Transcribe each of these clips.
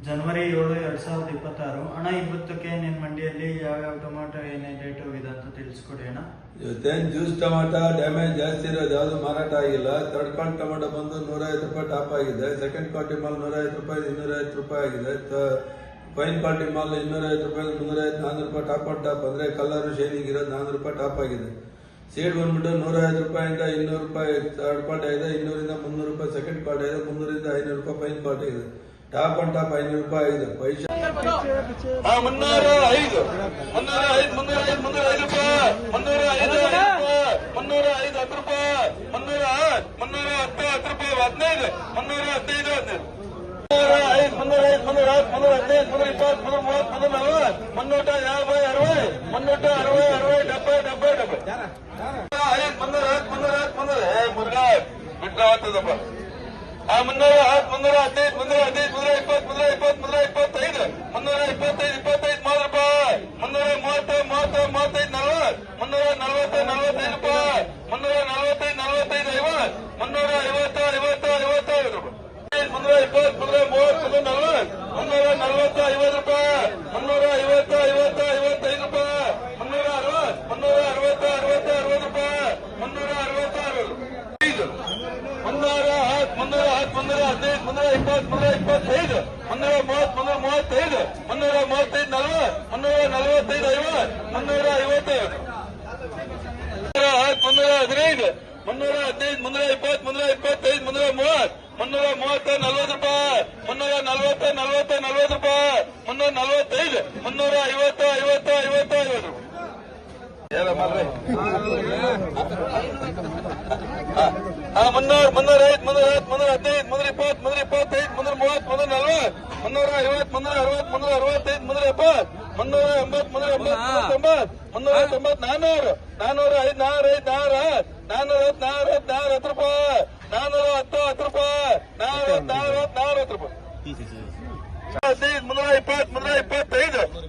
ಜನವರಿ 7, 2026 ಅಣ್ಣ ಇವತ್ತಕ್ಕೆ ನಿನ್ನ ಮಂಡಿಯಲ್ಲಿ ಯಾವ್ಯಾವ ಟೊಮಾಟೊ ಏನೇನು ರೇಟ್ ಹೋಗಿದೆ ಅಂತ ತಿಳಿಸ್ಕೊಡಿ ಅಣ್ಣ. ಇವತ್ತೇನು ಜ್ಯೂಸ್ ಟೊಮಾಟೊ ಡ್ಯಾಮೇಜ್ ಜಾಸ್ತಿ ಇರೋದು ಯಾವುದು ಮಾರಾಟ ಆಗಿಲ್ಲ. ಥರ್ಡ್ ಕ್ವಾಲಿಟಿ ಟೊಮಾಟೊ ಬಂದು 150 ರೂಪಾಯಿ ಟಾಪ್ ಆಗಿದೆ. ಸೆಕೆಂಡ್ ಕ್ವಾಲಿಟಿ ಮಾಲ್ 150 ರೂಪಾಯಿ 250 ರೂಪಾಯಿ ಆಗಿದೆ. ಫೈನ್ ಕ್ವಾಲಿಟಿ ಮಾಲ್ 250 ರೂಪಾಯಿ 350 400 ರೂಪಾಯಿ ಟಾಪ್ ಆನ್ ಟಾಪ್ ಅಂದ್ರೆ ಕಲರ್ ಶೈನಿಂಗ್ ಇರೋದು 400 ರೂಪಾಯಿ ಟಾಪ್ ಆಗಿದೆ. ಸೀಡ್ ಬಂದ್ಬಿಟ್ಟು 150 ರೂಪಾಯಿಂದ 200 ರೂಪಾಯಿ ಥರ್ಡ್ ಕ್ವಾಲಿಟಿ ಇದೆ, 200ರಿಂದ 300 ರೂಪಾಯಿ ಸೆಕೆಂಡ್ ಕ್ವಾಲಿಟಿ ಇದೆ, 300ರಿಂದ 500 ರೂಪಾಯಿ ಫೈನ್ ಕ್ವಾಲಿಟಿ ಇದೆ. ಟಾಪ್ ಆನ್ ಟಾಪ್ 500 ರೂಪಾಯಿ ಆಗಿದೆ. ಪೈಸಾ 305 ರೂಪಾಯಿ 305 ರೂಪಾಯಿ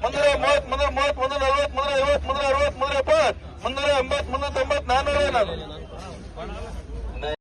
305 ರೂಪಾಯಿ 310 ರೂಪಾಯಿ 15 315 400